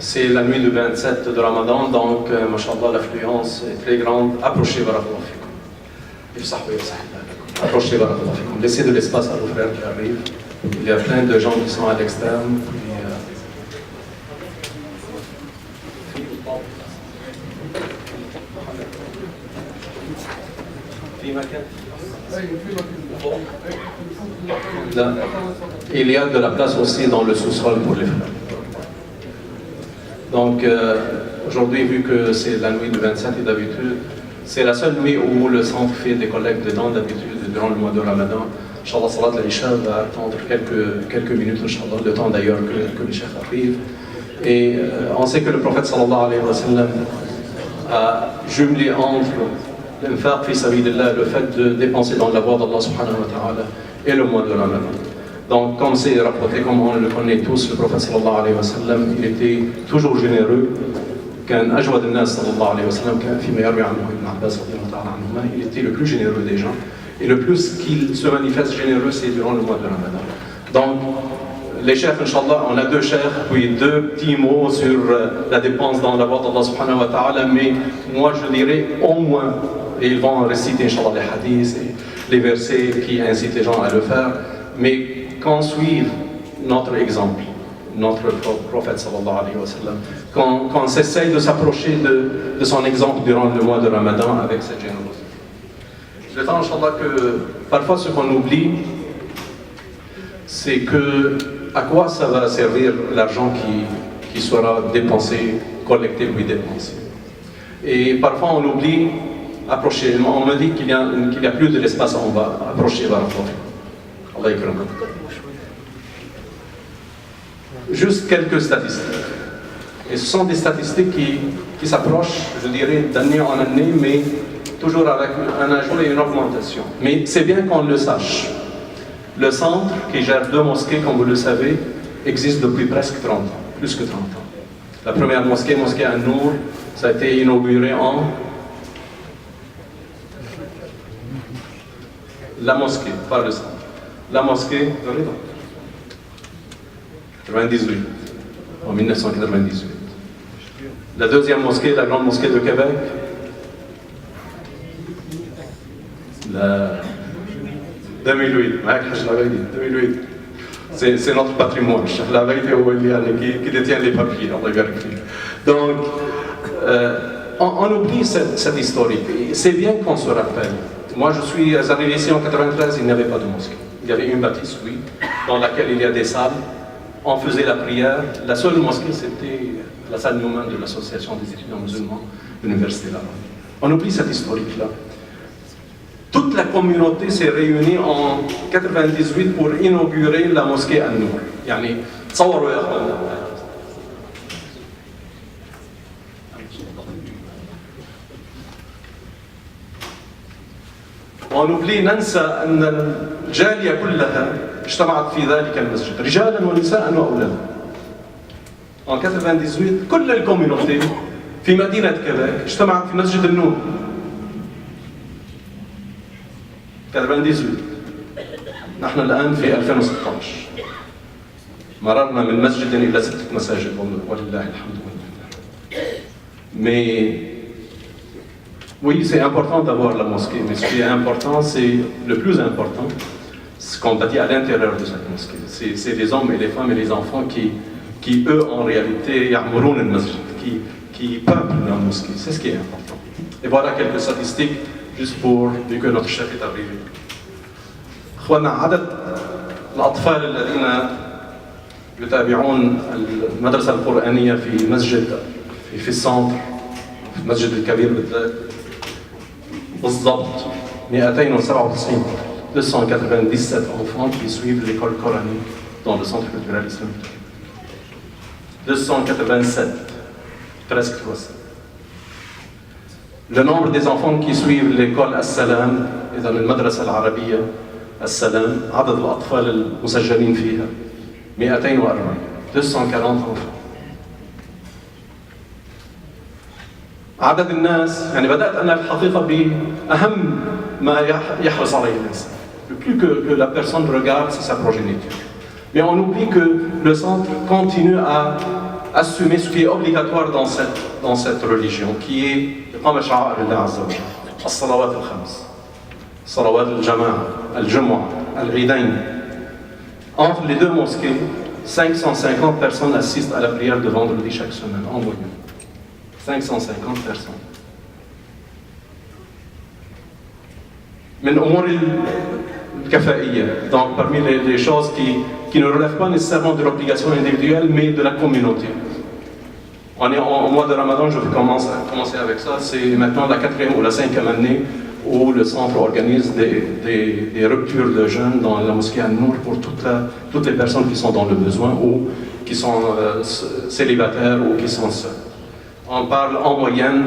C'est la nuit du 27 de Ramadan, donc, mashallah, l'affluence est très grande. Approchez, barakallahu fikum. Approchez, barakallahu fikum. Laissez de l'espace à vos frères qui arrivent. Il y a plein de gens qui sont à l'externe. Il y a de la place aussi dans le sous-sol pour les frères. Donc, aujourd'hui, vu que c'est la nuit du 27 et d'habitude, c'est la seule nuit où le centre fait des collectes de dons d'habitude durant le mois de Ramadan. Inch'Allah, Salat al-Isha va attendre quelques minutes, Inch'Allah, le temps d'ailleurs que le chef arrive. Et on sait que le prophète sallallahu alayhi wa sallam a jumelé entre l'infaq fi sabilillah, le fait de dépenser dans la voie d'Allah subhanahu wa ta'ala, et le mois de Ramadan. Donc, comme c'est rapporté, comme on le connaît tous, le prophète sallallahu alayhi wa sallam, il était toujours généreux. Il était le plus généreux des gens. Et le plus qu'il se manifeste généreux, c'est durant le mois de Ramadan. Donc, les chefs, Inch'Allah, on a deux chefs, puis deux petits mots sur la dépense dans la voie d'Allah subhanahu wa ta'ala, mais moi je dirais au moins, et ils vont réciter, Inch'Allah, les hadiths et les versets qui incitent les gens à le faire, mais qu'on suive notre exemple, notre prophète sallallahu alayhi wa sallam, qu'on s'essaye de s'approcher de son exemple durant le mois de Ramadan avec cette générosité. Je pense, Inch'Allah, que parfois ce qu'on oublie, c'est que à quoi ça va servir l'argent qui sera dépensé, collecté puis dépensé. Et parfois on oublie, approcher. On me dit qu'il y a plus de l'espace en bas, approcher, Allah yakram. Juste quelques statistiques. Et ce sont des statistiques qui s'approchent, je dirais, d'année en année, mais toujours avec un ajout et une augmentation. Mais c'est bien qu'on le sache. Le centre, qui gère 2 mosquées, comme vous le savez, existe depuis presque 30 ans, plus que 30 ans. La première mosquée, mosquée An-Nour, ça a été inauguré en... La mosquée, pas le centre. La mosquée, 98, en 1998. La deuxième mosquée, la grande mosquée de Québec, la 2008, 2008. C'est notre patrimoine. La vérité qui détient les papiers, on va vérifier. Donc, on oublie cette historique. C'est bien qu'on se rappelle. Moi, je suis arrivé ici en 93, il n'y avait pas de mosquée. Il y avait une bâtisse, oui, dans laquelle il y a des salles. On faisait la prière. La seule mosquée, c'était la salle Newman de l'association des étudiants musulmans de l'université là. On oublie cette historique-là. Toute la communauté s'est réunie en 98 pour inaugurer la mosquée An-Nour. Yani, تصوروا يا أخوان. ونبلي ننسى أن الجالية كلها اجتمعت في ذلك المسجد رجالا ونساء وأولادا. En 98 كل الكوميونتي في مدينة كيبيك اجتمعت في مسجد النور. 98. نحن الآن في 2016. مررنا من مسجد إلى 6 مساجد ولله الحمد والمنة. Mais oui, c'est important d'avoir la mosquée, mais ce qui est important, c'est le plus important, ce qu'on bâtit à l'intérieur de cette mosquée. C'est les hommes et les femmes et les enfants qui eux, en réalité, ya'murun al-masjid, qui peuplent la mosquée. C'est ce qui est important. Et voilà quelques statistiques, juste pour, vu que notre chef est arrivé. إخوانا عدد الأطفال الذين يتابعون المدرسة القرآنية في مسجد في السنتر في المسجد الكبير بالذات بالضبط 297 297 enfants qui suivent l'école coranique dans le centre culturel islamique. 287, presque 300. Le nombre des enfants qui suivent l'école As-Salam et dans le madrasa al-Arabiyya As-Salam, عدد الأطفال المسجلين فيها 240 240 enfants. عدد الناس يعني بدأت أنا الحقيقة بأهم ما يحرص عليه الإنسان. Le plus que la personne regarde, c'est sa progéniture. Mais on oublie que le centre continue à assumer ce qui est obligatoire dans cette religion, qui est إقامة شعائر الله عز وجل. الصلوات الخمس. صلوات الجماعة, الجمعة, العيدين. Entre les deux mosquées, 550 personnes assistent à la prière de vendredi chaque semaine, en moyenne. 550 personnes. من أمور الكفائية, donc parmi les choses qui ne relèvent pas nécessairement de l'obligation individuelle, mais de la communauté. On est au mois de Ramadan, je vais commencer avec ça. C'est maintenant la 4e ou la 5e année où le centre organise des ruptures de jeûne dans la mosquée An-Nour pour toutes les personnes qui sont dans le besoin ou qui sont célibataires ou qui sont seuls. On parle en moyenne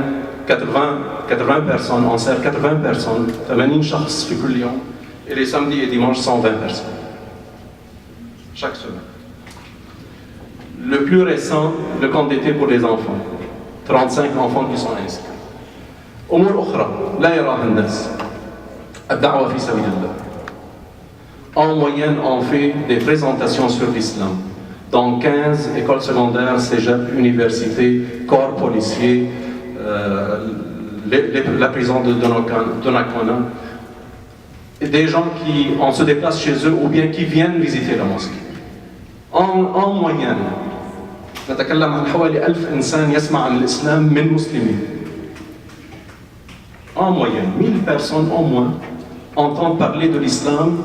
80 personnes, on sert 80 personnes, 80 شخص في كل يوم, et les samedis et dimanches 120 personnes, chaque semaine. Le plus récent, le camp d'été pour les enfants, 35 enfants qui sont inscrits. أمور أخرى لا يراها الناس, الدعوة في سبيل الله. En moyenne, on fait des présentations sur l'islam dans 15 écoles secondaires, cégep, universités, corps policiers, la prison de Donnacona, et des gens qui on se déplace chez eux ou bien qui viennent visiter la mosquée. En moyenne, نتكلم عن حوالي 1000 إنسان يسمع عن الإسلام من مسلمين. En moyenne, 1000 personnes au moins entendent parler de l'islam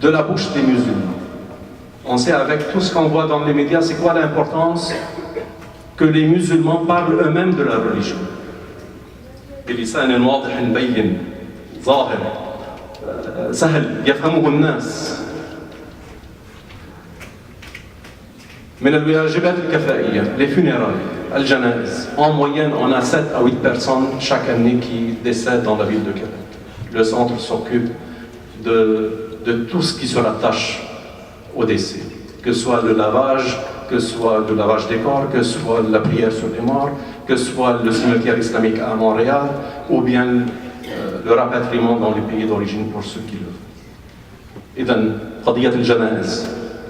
de la bouche des musulmans. On sait avec tout ce qu'on voit dans les médias, c'est quoi l'importance que les musulmans parlent eux-mêmes de la religion. بلسان واضح بين ظاهر سهل يفهمه الناس. من الواجبات الكفائية, les funérailles, الجنائز. En moyenne, on a 7 à 8 personnes chaque année qui décèdent dans la ville de Québec. Le centre s'occupe de tout ce qui se rattache au décès, que ce soit le lavage, que ce soit le lavage des corps, que ce soit la prière sur les morts, que ce soit le cimetière islamique à Montréal, ou bien le rapatriement dans les pays d'origine pour ceux qui le veulent. إذن قضية الجنائز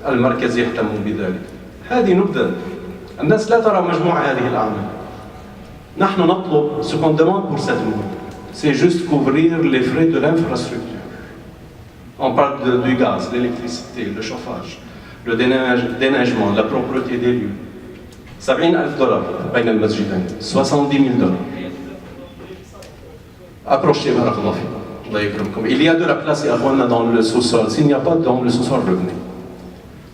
المركز يهتم بذلك. هذه نبذة. الناس لا ترى مجموع هذه الأعمال. نحن نطلب, ce qu'on demande pour cette nuit, c'est juste couvrir les frais de l'infrastructure. On parle du gaz, l'électricité, le chauffage, le déneigement, la propreté des lieux. $70,000 بين المسجدين, $70,000. Approchez, barakallah fikum. Allah yakramkum. Il y a de la place, ya akhwana, dans le sous-sol. S'il n'y a pas dans le sous-sol, revenez.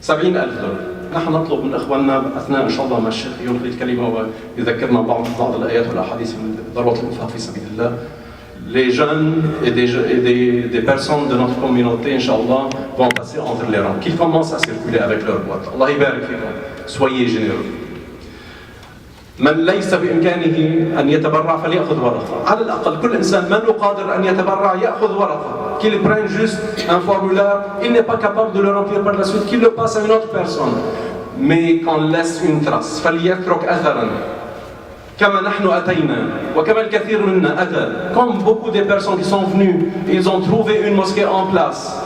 $70,000. نحن نطلب من اخواننا اثناء ان شاء الله ما الشيخ يلقي الكلمه ويذكرنا بعض الايات والاحاديث من ضروره الانفاق في سبيل الله. Les jeunes et des personnes de notre communauté, Inch'Allah, vont passer entre les rangs, qu'ils commencent à circuler avec leur boîte. Allah يبارك فيكم. Soyez généreux. من ليس بإمكانه أن يتبرع فليأخذ ورقة. على الأقل كل إنسان من قادر أن يتبرع يأخذ ورقة. Qu'il prenne juste un formulaire, il n'est pas capable de le remplir par la suite, qu'il le passe à une autre personne. Mais qu'on laisse une trace. فليترك أثرا. كما نحن أتينا وكما الكثير منا أتى. Comme beaucoup de personnes qui sont venues, ils ont trouvé une mosquée en place.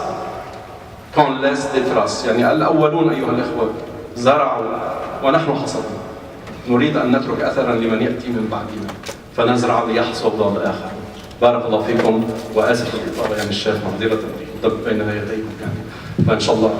Qu'on laisse des traces. يعني الأولون أيها الأخوة زرعوا ونحن حصدنا. نريد أن نترك أثرا لمن يأتي من بعدنا فنزرع ليحصد الآخر. بارك الله فيكم وآسف للإطالة يعني الشيخ معذرة الضب بين يديكم يعني فإن شاء الله